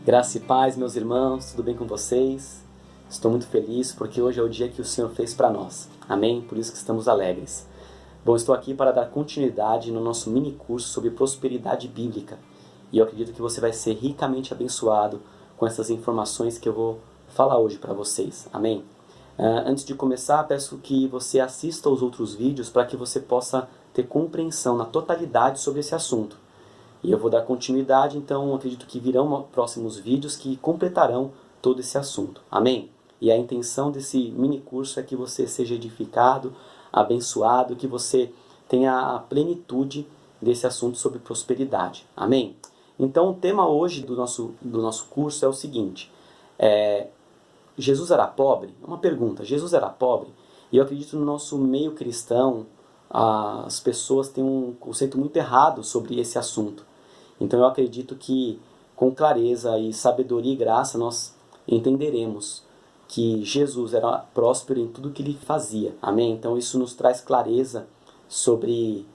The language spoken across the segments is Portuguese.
Graça e paz, meus irmãos, tudo bem com vocês? Estou muito feliz porque hoje é o dia que o Senhor fez para nós. Amém? Por isso que estamos alegres. Bom, estou aqui para dar continuidade no nosso mini curso sobre prosperidade bíblica. E eu acredito que você vai ser ricamente abençoado com essas informações que eu vou falar hoje para vocês. Amém? Antes de começar, peço que você assista aos outros vídeos para que você possa ter compreensão na totalidade sobre esse assunto. E eu vou dar continuidade, então acredito que virão próximos vídeos que completarão todo esse assunto. Amém? E a intenção desse mini curso é que você seja edificado, abençoado, que você tenha a plenitude desse assunto sobre prosperidade. Amém? Então o tema hoje do nosso curso é o seguinte: Jesus era pobre? Uma pergunta, Jesus era pobre? E eu acredito no nosso meio cristão, as pessoas têm um conceito muito errado sobre esse assunto. Então eu acredito que com clareza e sabedoria e graça nós entenderemos que Jesus era próspero em tudo que ele fazia. Amém? Então isso nos traz clareza sobre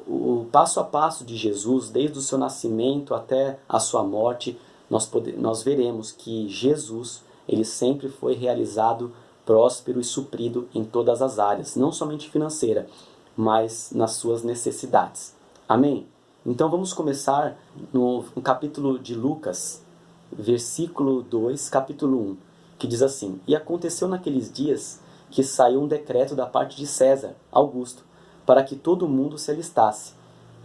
o passo a passo de Jesus, desde o seu nascimento até a sua morte. Nós veremos que Jesus ele sempre foi realizado próspero e suprido em todas as áreas, não somente financeira, mas nas suas necessidades. Amém? Então vamos começar no capítulo de Lucas, versículo 2, capítulo 1, que diz assim: E aconteceu naqueles dias que saiu um decreto da parte de César, Augusto, para que todo mundo se alistasse.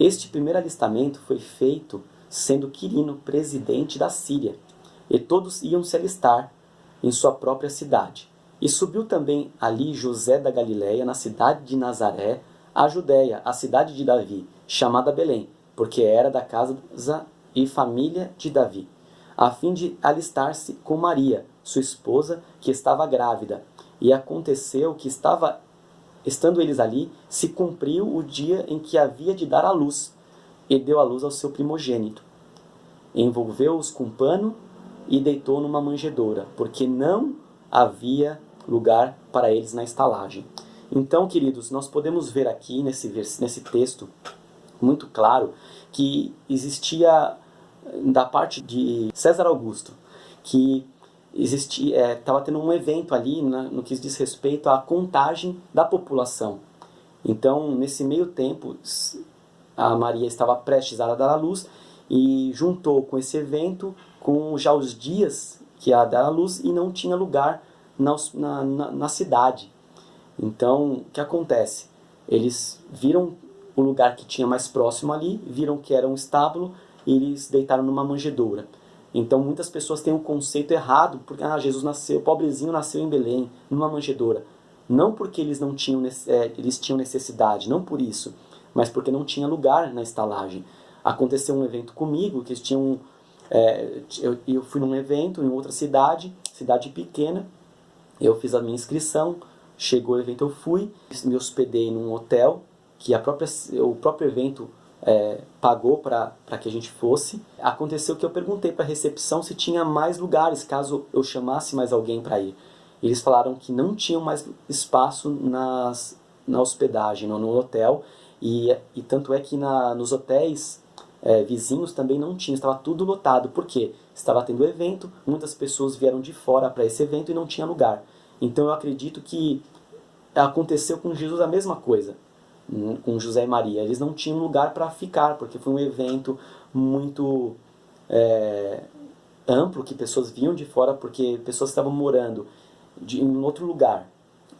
Este primeiro alistamento foi feito sendo Quirino presidente da Síria, e todos iam se alistar em sua própria cidade. E subiu também ali José da Galileia, na cidade de Nazaré, a Judéia, a cidade de Davi, chamada Belém, porque era da casa e família de Davi, a fim de alistar-se com Maria, sua esposa, que estava grávida. E aconteceu que, estando eles ali, se cumpriu o dia em que havia de dar à luz, e deu à luz ao seu primogênito. Envolveu-os com pano e deitou numa manjedoura, porque não havia lugar para eles na estalagem. Então, queridos, nós podemos ver aqui nesse texto muito claro que existia da parte de César Augusto, que estava tendo um evento ali no que diz respeito à contagem da população. Então, nesse meio tempo, a Maria estava prestes a dar à luz e juntou com esse evento com já os dias que ia dar à luz e não tinha lugar na cidade. Então, o que acontece? Eles viram o lugar que tinha mais próximo ali, viram que era um estábulo e eles deitaram numa manjedoura. Então muitas pessoas têm um conceito errado, porque Jesus nasceu, o pobrezinho nasceu em Belém, numa manjedoura. Não porque eles não tinham, eles tinham necessidade, não por isso, mas porque não tinha lugar na estalagem. Aconteceu um evento comigo, que eles tinham, eu fui num evento em outra cidade pequena, eu fiz a minha inscrição, chegou o evento, eu fui, me hospedei num hotel, que o próprio evento pagou para que a gente fosse. Aconteceu que eu perguntei para a recepção se tinha mais lugares, caso eu chamasse mais alguém para ir. Eles falaram que não tinham mais espaço na hospedagem, no hotel, e tanto é que nos hotéis vizinhos também não tinha, estava tudo lotado. Por quê? Estava tendo evento, muitas pessoas vieram de fora para esse evento e não tinha lugar. Então eu acredito que aconteceu com Jesus a mesma coisa, com José e Maria. Eles não tinham lugar para ficar, porque foi um evento muito amplo, que pessoas vinham de fora, porque pessoas estavam morando em outro lugar.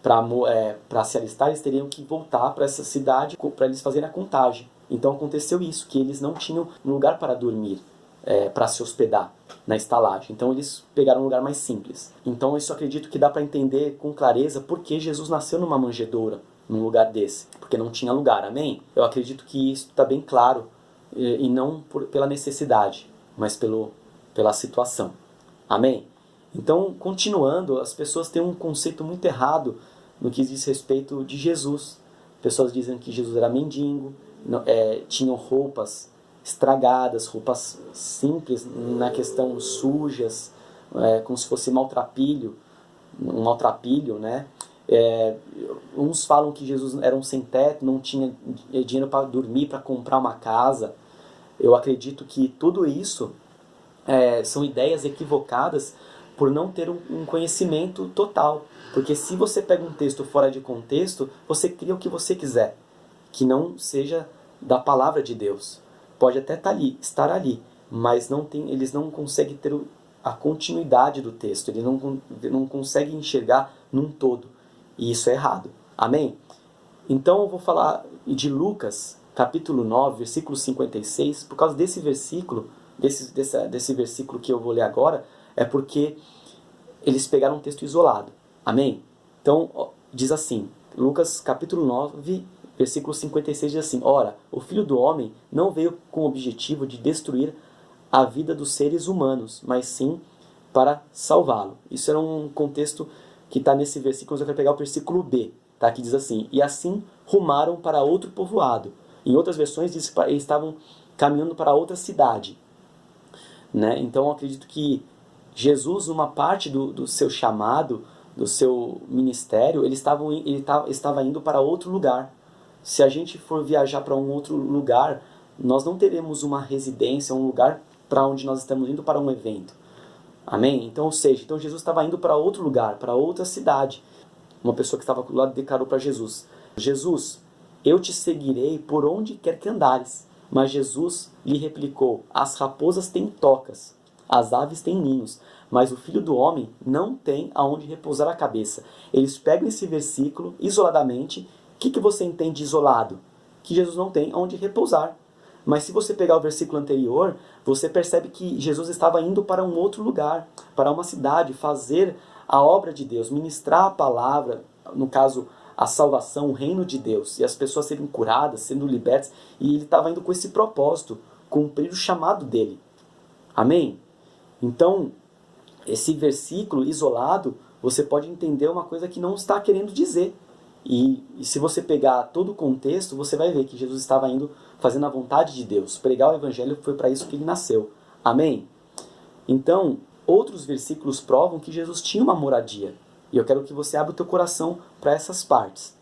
Para se alistar, eles teriam que voltar para essa cidade para eles fazerem a contagem. Então aconteceu isso, que eles não tinham lugar para dormir, para se hospedar na estalagem. Então eles pegaram um lugar mais simples. Então isso acredito que dá para entender com clareza por que Jesus nasceu numa manjedoura, num lugar desse, porque não tinha lugar, amém? Eu acredito que isso está bem claro, e não pela necessidade, mas pela situação, amém? Então, continuando, as pessoas têm um conceito muito errado no que diz respeito de Jesus. Pessoas dizem que Jesus era mendigo, tinham roupas estragadas, roupas simples, na questão sujas, como se fosse um maltrapilho, né? Uns falam que Jesus era um sem teto, não tinha dinheiro para dormir, para comprar uma casa. Eu acredito que tudo isso são ideias equivocadas por não ter um conhecimento total. Porque se você pega um texto fora de contexto, você cria o que você quiser, que não seja da palavra de Deus. Pode até estar ali, mas eles não conseguem ter a continuidade do texto, eles não conseguem enxergar num todo. E isso é errado. Amém? Então eu vou falar de Lucas, capítulo 9, versículo 56, por causa desse versículo, desse versículo que eu vou ler agora, é porque eles pegaram um texto isolado. Amém? Então, diz assim, Lucas capítulo 9, versículo 56 diz assim: Ora, o Filho do Homem não veio com o objetivo de destruir a vida dos seres humanos, mas sim para salvá-lo. Isso era um contexto que está nesse versículo, mas eu quero pegar o versículo B, tá? Que diz assim: E assim rumaram para outro povoado. Em outras versões diz que eles estavam caminhando para outra cidade. Né? Então eu acredito que Jesus, numa parte do seu chamado, do seu ministério, ele estava indo para outro lugar. Se a gente for viajar para um outro lugar, nós não teremos uma residência, um lugar para onde nós estamos indo para um evento. Amém? Então, ou seja, Jesus estava indo para outro lugar, para outra cidade. Uma pessoa que estava do lado declarou para Jesus: Jesus, eu te seguirei por onde quer que andares. Mas Jesus lhe replicou: As raposas têm tocas, as aves têm ninhos, mas o Filho do Homem não tem aonde repousar a cabeça. Eles pegam esse versículo isoladamente. O que você entende de isolado? Que Jesus não tem aonde repousar. Mas se você pegar o versículo anterior, você percebe que Jesus estava indo para um outro lugar, para uma cidade, fazer a obra de Deus, ministrar a palavra, no caso, a salvação, o reino de Deus, e as pessoas serem curadas, sendo libertas, e ele estava indo com esse propósito, cumprir o chamado dele. Amém? Então, esse versículo isolado, você pode entender uma coisa que não está querendo dizer. E se você pegar todo o contexto, você vai ver que Jesus estava indo fazendo a vontade de Deus. Pregar o evangelho foi para isso que ele nasceu. Amém? Então, outros versículos provam que Jesus tinha uma moradia. E eu quero que você abra o teu coração para essas partes.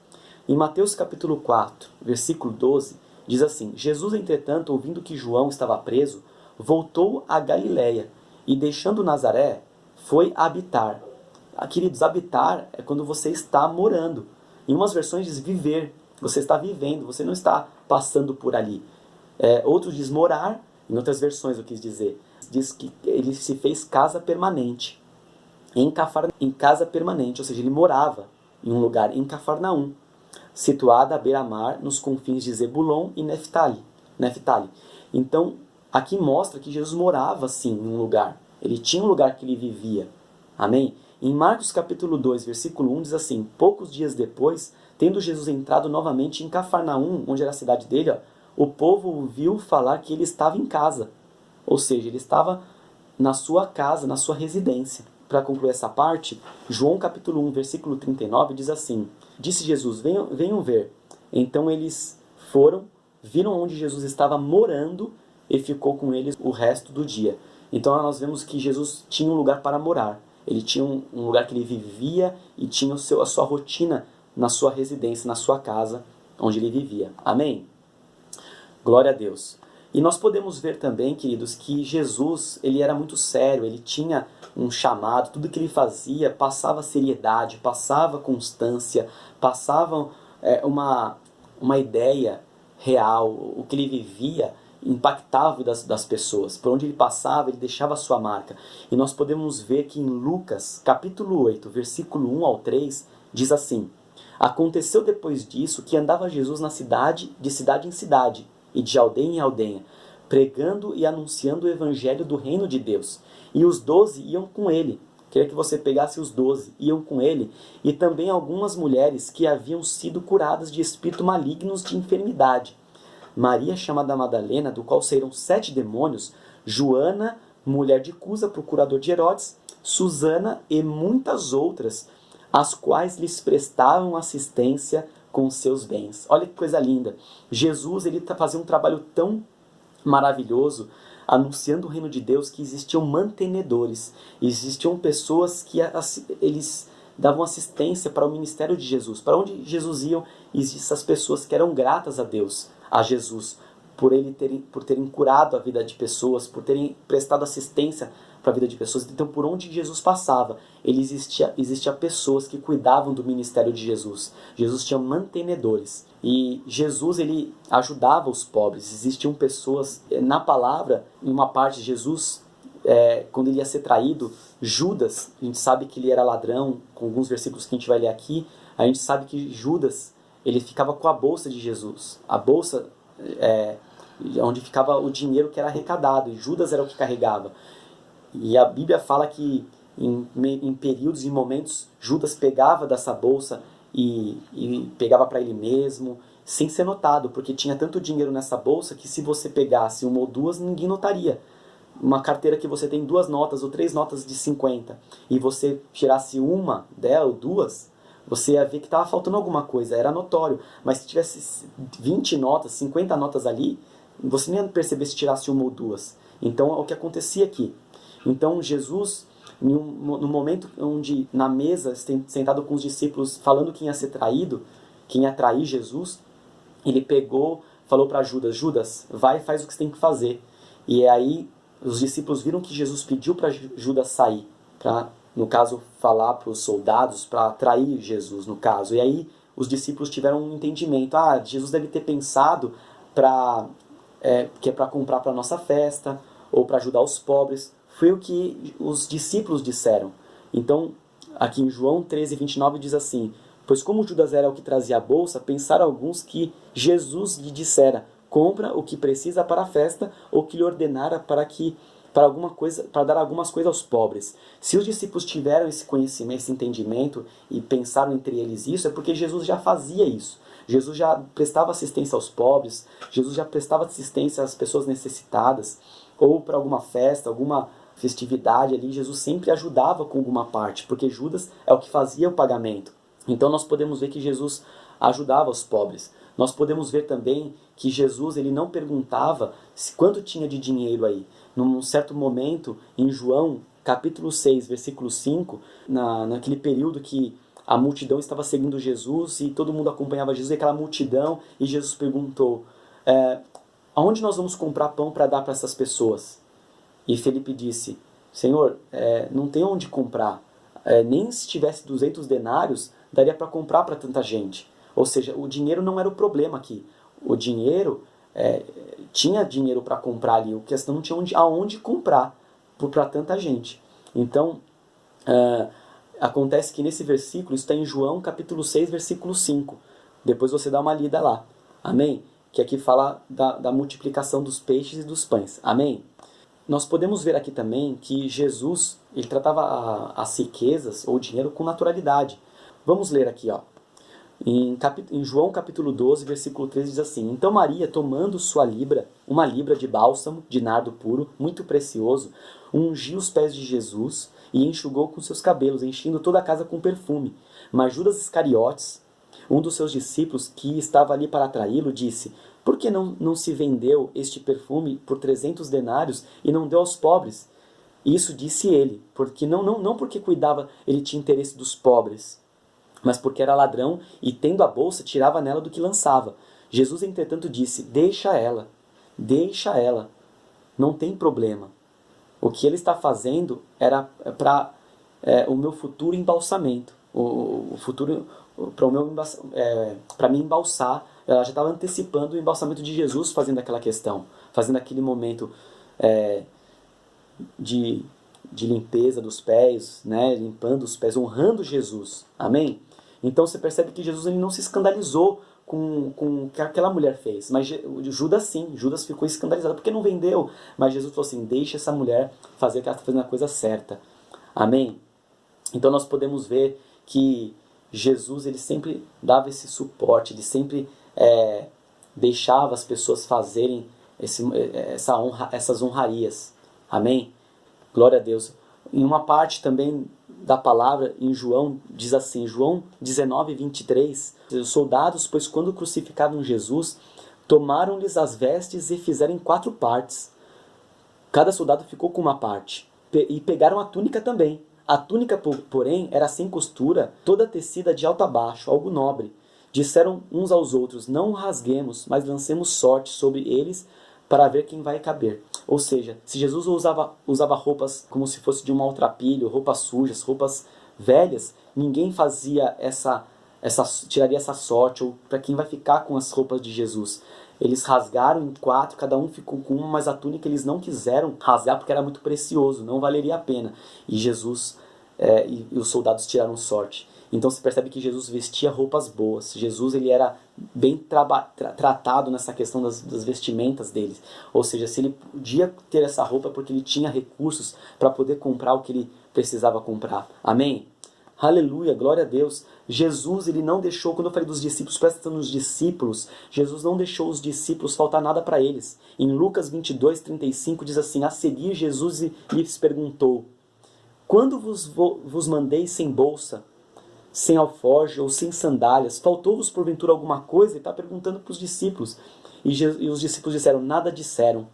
Em Mateus capítulo 4, versículo 12, diz assim: Jesus, entretanto, ouvindo que João estava preso, voltou a Galiléia e, deixando Nazaré, foi habitar. Queridos, habitar é quando você está morando. Em umas versões diz viver. Você está vivendo, você não está passando por ali. Outros diz morar. Em outras versões eu quis dizer. Diz que ele se fez casa permanente. Em casa permanente, ou seja, ele morava em um lugar, em Cafarnaum, situada à beira-mar, nos confins de Zebulon e Neftali. Então, aqui mostra que Jesus morava, sim, em um lugar. Ele tinha um lugar que ele vivia. Amém? Em Marcos capítulo 2, versículo 1, diz assim: Poucos dias depois, tendo Jesus entrado novamente em Cafarnaum, onde era a cidade dele, o povo ouviu falar que ele estava em casa. Ou seja, ele estava na sua casa, na sua residência. Para concluir essa parte, João capítulo 1, versículo 39, diz assim: Disse Jesus, venham ver. Então eles foram, viram onde Jesus estava morando e ficou com eles o resto do dia. Então nós vemos que Jesus tinha um lugar para morar. Ele tinha um lugar que ele vivia e tinha a sua rotina na sua residência, na sua casa, onde ele vivia. Amém? Glória a Deus. E nós podemos ver também, queridos, que Jesus, ele era muito sério, ele tinha um chamado, tudo que ele fazia passava seriedade, passava constância, passava uma ideia real, o que ele vivia impactava das pessoas. Por onde ele passava, ele deixava a sua marca. E nós podemos ver que em Lucas, capítulo 8, versículo 1 ao 3, diz assim: Aconteceu depois disso que andava Jesus na cidade, de cidade em cidade, e de aldeia em aldeia, pregando e anunciando o evangelho do reino de Deus. E os 12 iam com ele. Queria que você pegasse os 12, iam com ele, e também algumas mulheres que haviam sido curadas de espíritos malignos de enfermidade. Maria, chamada Madalena, do qual saíram 7 demônios, Joana, mulher de Cusa, procurador de Herodes, Susana e muitas outras, as quais lhes prestavam assistência com seus bens. Olha que coisa linda. Jesus, ele fazia um trabalho tão maravilhoso, anunciando o reino de Deus, que existiam mantenedores, existiam pessoas que eles davam assistência para o ministério de Jesus. Para onde Jesus ia, existiam essas pessoas que eram gratas a Deus, a Jesus, por terem curado a vida de pessoas, por terem prestado assistência para a vida de pessoas. Então, por onde Jesus passava, existia pessoas que cuidavam do ministério de Jesus. Jesus tinha mantenedores. E Jesus, ele ajudava os pobres. Existiam pessoas, na palavra, em uma parte, Jesus, quando ele ia ser traído, Judas, a gente sabe que ele era ladrão, com alguns versículos que a gente vai ler aqui, a gente sabe que Judas, ele ficava com a bolsa de Jesus. A bolsa onde ficava o dinheiro que era arrecadado, e Judas era o que carregava. E a Bíblia fala que em períodos, em momentos, Judas pegava dessa bolsa e pegava para ele mesmo, sem ser notado, porque tinha tanto dinheiro nessa bolsa que se você pegasse uma ou duas, ninguém notaria. Uma carteira que você tem 2 notas ou 3 notas de 50 e você tirasse uma dela ou duas, você ia ver que estava faltando alguma coisa, era notório. Mas se tivesse 20 notas, 50 notas ali, você nem ia perceber se tirasse uma ou duas. Então é o que acontecia aqui. Então Jesus, no momento onde na mesa, sentado com os discípulos, falando quem ia ser traído, quem ia trair Jesus, ele pegou, falou para Judas, Judas, vai e faz o que você tem que fazer. E aí os discípulos viram que Jesus pediu para Judas sair, para, no caso, falar para os soldados, para trair Jesus, no caso. E aí os discípulos tiveram um entendimento, Jesus deve ter pensado que é para comprar para a nossa festa, ou para ajudar os pobres. Foi o que os discípulos disseram. Então, aqui em João 13, 29 diz assim, pois como Judas era o que trazia a bolsa, pensaram alguns que Jesus lhe dissera, compra o que precisa para a festa, ou que lhe ordenara para dar algumas coisas aos pobres. Se os discípulos tiveram esse conhecimento, esse entendimento, e pensaram entre eles isso, é porque Jesus já fazia isso. Jesus já prestava assistência aos pobres, Jesus já prestava assistência às pessoas necessitadas, ou para alguma festa, alguma festividade ali, Jesus sempre ajudava com alguma parte, porque Judas é o que fazia o pagamento. Então nós podemos ver que Jesus ajudava os pobres. Nós podemos ver também que Jesus ele não perguntava quanto tinha de dinheiro aí. Num certo momento, em João, capítulo 6, versículo 5, naquele período que a multidão estava seguindo Jesus e todo mundo acompanhava Jesus, e aquela multidão, e Jesus perguntou, aonde nós vamos comprar pão para dar para essas pessoas? E Felipe disse, Senhor, não tem onde comprar. Nem se tivesse 200 denários, daria para comprar para tanta gente. Ou seja, o dinheiro não era o problema aqui. O dinheiro, tinha dinheiro para comprar ali, a questão não tinha aonde comprar para tanta gente. Então, acontece que nesse versículo, isso está em João capítulo 6, versículo 5. Depois você dá uma lida lá. Amém? Que aqui fala da multiplicação dos peixes e dos pães. Amém? Nós podemos ver aqui também que Jesus ele tratava as riquezas ou o dinheiro com naturalidade. Vamos ler aqui, ó. Em João capítulo 12, versículo 13 diz assim, então Maria, tomando uma libra de bálsamo, de nardo puro, muito precioso, ungiu os pés de Jesus e enxugou com seus cabelos, enchendo toda a casa com perfume. Mas Judas Iscariotes, um dos seus discípulos que estava ali para traí-lo, disse, por que não se vendeu este perfume por 300 denários e não deu aos pobres? Isso disse ele, porque não porque cuidava, ele tinha interesse dos pobres, mas porque era ladrão e, tendo a bolsa, tirava nela do que lançava. Jesus, entretanto, disse, deixa ela, não tem problema. O que ele está fazendo era para o meu futuro embalsamento, o futuro para me embalsar. Ela já estava antecipando o embalsamento de Jesus, fazendo aquela questão, fazendo aquele momento de limpeza dos pés, né, limpando os pés, honrando Jesus. Amém? Então você percebe que Jesus ele não se escandalizou com o que aquela mulher fez. Mas Judas sim, Judas ficou escandalizado porque não vendeu. Mas Jesus falou assim, deixa essa mulher fazer que ela está fazendo a coisa certa. Amém? Então nós podemos ver que Jesus ele sempre dava esse suporte, ele sempre deixava as pessoas fazerem essas honrarias. Amém? Glória a Deus. Em uma parte também da palavra, em João, diz assim, João 19, 23, os soldados, pois quando crucificavam Jesus, tomaram-lhes as vestes e fizeram em 4 partes. Cada soldado ficou com uma parte. E pegaram a túnica também. A túnica, porém, era sem costura, toda tecida de alto a baixo, algo nobre. Disseram uns aos outros, não rasguemos, mas lancemos sorte sobre eles para ver quem vai caber. Ou seja, se Jesus usava roupas como se fosse de um maltrapilho, roupas sujas, roupas velhas, ninguém fazia tiraria essa sorte, ou para quem vai ficar com as roupas de Jesus. Eles rasgaram em 4, cada um ficou com uma, mas a túnica eles não quiseram rasgar porque era muito precioso, não valeria a pena. E Jesus e os soldados tiraram sorte. Então se percebe que Jesus vestia roupas boas. Jesus ele era bem tratado nessa questão das vestimentas dele. Ou seja, se ele podia ter essa roupa é porque ele tinha recursos para poder comprar o que ele precisava comprar. Amém? Aleluia, glória a Deus. Jesus ele não deixou, quando eu falei dos discípulos, presta atenção nos discípulos, Jesus não deixou os discípulos faltar nada para eles. Em Lucas 22:35 diz assim, a seguir Jesus lhes perguntou, quando vos mandei sem bolsa, sem alforje ou sem sandálias, faltou-vos porventura alguma coisa? Ele está perguntando para os discípulos. E os discípulos disseram, nada disseram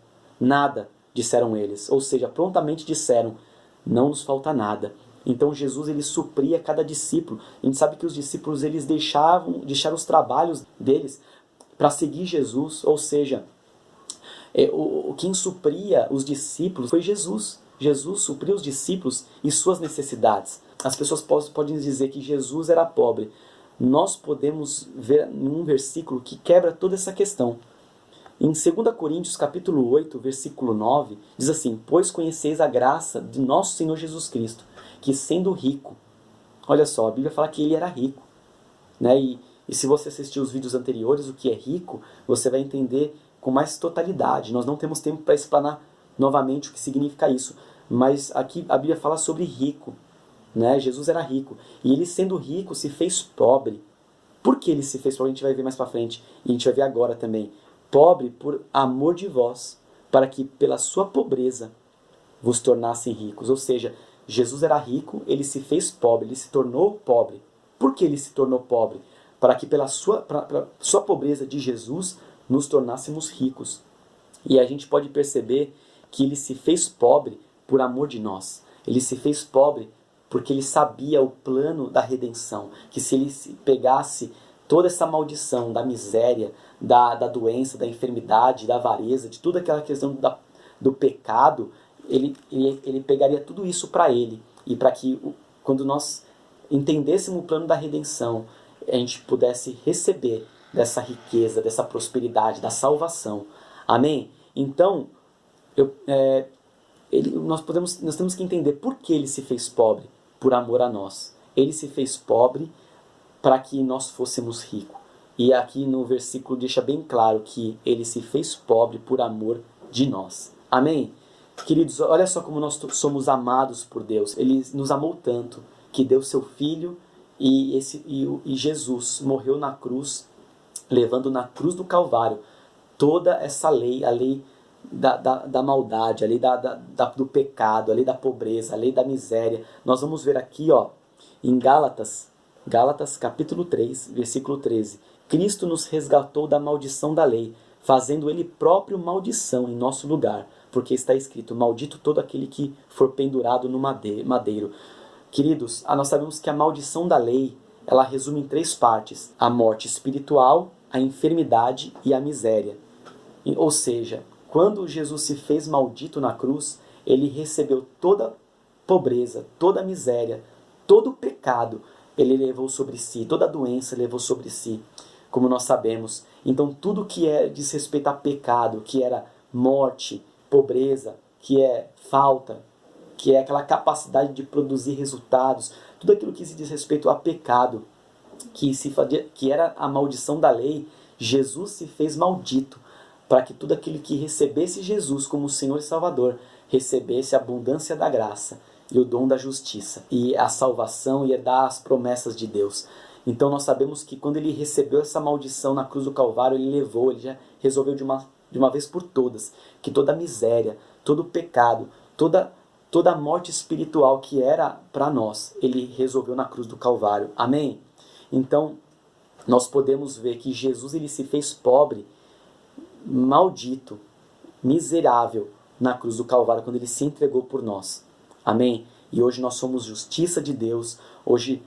eles. Ou seja, prontamente disseram, não nos falta nada. Então Jesus ele supria cada discípulo. A gente sabe que os discípulos eles deixaram os trabalhos deles para seguir Jesus. Ou seja, quem supria os discípulos foi Jesus. Jesus supriu os discípulos e suas necessidades. As pessoas podem dizer que Jesus era pobre. Nós podemos ver num versículo que quebra toda essa questão. Em 2 Coríntios capítulo 8, versículo 9, diz assim, pois conheceis a graça de nosso Senhor Jesus Cristo, que sendo rico, olha só, a Bíblia fala que ele era rico, né? E se você assistir os vídeos anteriores, o que é rico, você vai entender com mais totalidade. Nós não temos tempo para explanar novamente o que significa isso, mas aqui a Bíblia fala sobre rico, né? Jesus era rico, e ele sendo rico se fez pobre. Por que ele se fez pobre? A gente vai ver mais para frente, e a gente vai ver agora também. Pobre por amor de vós, para que pela sua pobreza vos tornassem ricos. Ou seja, Jesus era rico, ele se fez pobre, ele se tornou pobre. Por que ele se tornou pobre? Para que pela sua pobreza de Jesus nos tornássemos ricos. E a gente pode perceber que ele se fez pobre por amor de nós. Ele se fez pobre porque ele sabia o plano da redenção. Que se ele pegasse toda essa maldição da miséria, da doença, da enfermidade, da avareza, de toda aquela questão do pecado, ele pegaria tudo isso para ele. E para que, quando nós entendêssemos o plano da redenção, a gente pudesse receber dessa riqueza, dessa prosperidade, da salvação. Amém? Então, nós temos que entender por que ele se fez pobre, por amor a nós. Ele se fez pobre para que nós fôssemos ricos. E aqui no versículo deixa bem claro que ele se fez pobre por amor de nós. Amém? Queridos, olha só como nós somos amados por Deus. Ele nos amou tanto que deu seu Filho e Jesus morreu na cruz, levando na cruz do Calvário toda essa lei, a lei da maldade, a lei do pecado, a lei da pobreza, a lei da miséria. Nós vamos ver aqui em Gálatas capítulo 3, versículo 13. Cristo nos resgatou da maldição da lei, fazendo ele próprio maldição em nosso lugar, porque está escrito, maldito todo aquele que for pendurado no madeiro. Queridos, nós sabemos que a maldição da lei, ela resume em 3 partes, a morte espiritual, a enfermidade e a miséria. Ou seja, quando Jesus se fez maldito na cruz, ele recebeu toda pobreza, toda miséria, todo pecado, ele levou sobre si, toda doença levou sobre si, como nós sabemos. Então tudo que diz respeito a pecado, que era morte, pobreza, que é falta, que é aquela capacidade de produzir resultados, tudo aquilo que se diz respeito a pecado, que era a maldição da lei, Jesus se fez maldito, para que tudo aquele que recebesse Jesus como Senhor e Salvador, recebesse a abundância da graça e o dom da justiça, e a salvação e herdar as promessas de Deus. Então nós sabemos que quando ele recebeu essa maldição na cruz do Calvário, ele já resolveu de uma vez por todas, que toda a miséria, todo o pecado, toda a morte espiritual que era para nós, ele resolveu na cruz do Calvário. Amém? Então, nós podemos ver que Jesus ele se fez pobre, maldito, miserável na cruz do Calvário, quando ele se entregou por nós. Amém? e hoje nós somos justiça de Deus, hoje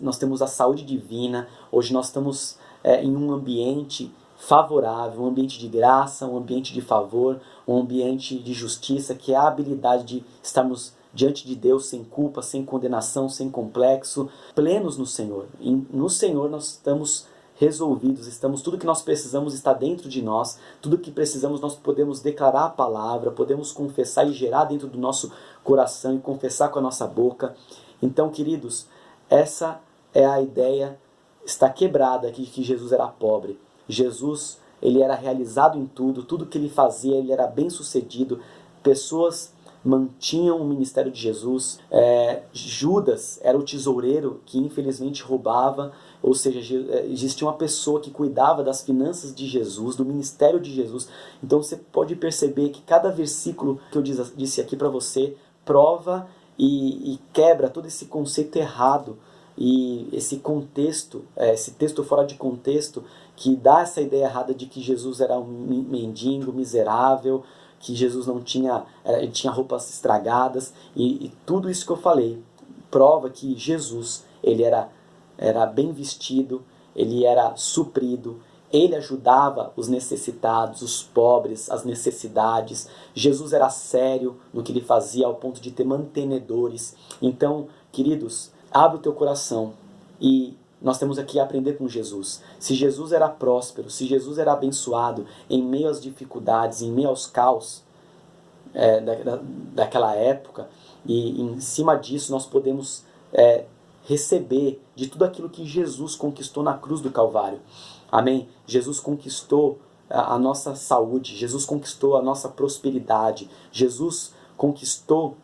nós temos a saúde divina, hoje nós estamos em um ambiente favorável, um ambiente de graça, um ambiente de favor, um ambiente de justiça, que é a habilidade de estarmos diante de Deus sem culpa, sem condenação, sem complexo, plenos no Senhor. E no Senhor nós estamos resolvidos, tudo que nós precisamos está dentro de nós, tudo que precisamos nós podemos declarar a palavra, podemos confessar e gerar dentro do nosso coração e confessar com a nossa boca. Então, queridos, essa é a ideia, está quebrada aqui, que Jesus era pobre. Jesus, ele era realizado em tudo que ele fazia, ele era bem sucedido, pessoas mantinham o ministério de Jesus. Judas era o tesoureiro que infelizmente roubava, ou seja, existia uma pessoa que cuidava das finanças de Jesus, do ministério de Jesus. Então você pode perceber que cada versículo que eu disse aqui para você prova e quebra todo esse conceito errado e esse contexto, esse texto fora de contexto, que dá essa ideia errada de que Jesus era um mendigo, miserável, que Jesus não tinha, ele tinha roupas estragadas, e tudo isso que eu falei prova que Jesus, ele era bem vestido, ele era suprido, ele ajudava os necessitados, os pobres, as necessidades. Jesus era sério no que ele fazia, ao ponto de ter mantenedores. Então, queridos, abre o teu coração e nós temos aqui a aprender com Jesus. Se Jesus era próspero, se Jesus era abençoado em meio às dificuldades, em meio aos caos daquela época, e em cima disso nós podemos receber de tudo aquilo que Jesus conquistou na cruz do Calvário. Amém? Jesus conquistou a nossa saúde, Jesus conquistou a nossa prosperidade, Jesus conquistou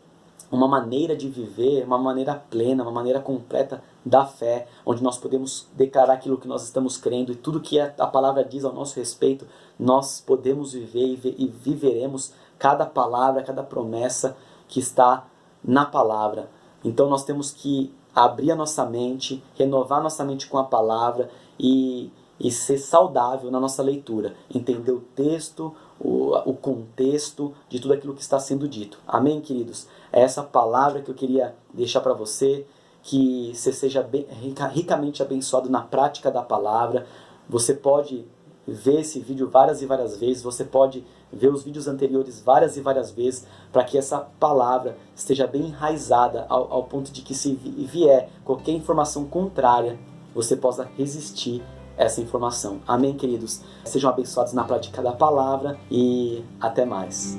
uma maneira de viver, uma maneira plena, uma maneira completa da fé, onde nós podemos declarar aquilo que nós estamos crendo, e tudo que a palavra diz ao nosso respeito, nós podemos viver e viveremos cada palavra, cada promessa que está na palavra. Então nós temos que abrir a nossa mente, renovar nossa mente com a palavra e ser saudável na nossa leitura, entender o texto, o contexto de tudo aquilo que está sendo dito. Amém, queridos? É essa palavra que eu queria deixar para você, que você seja ricamente abençoado na prática da palavra. Você pode ver esse vídeo várias e várias vezes, você pode ver os vídeos anteriores várias e várias vezes, para que essa palavra esteja bem enraizada ao ponto de que, se vier qualquer informação contrária, você possa resistir essa informação. Amém, queridos? Sejam abençoados na prática da palavra e até mais.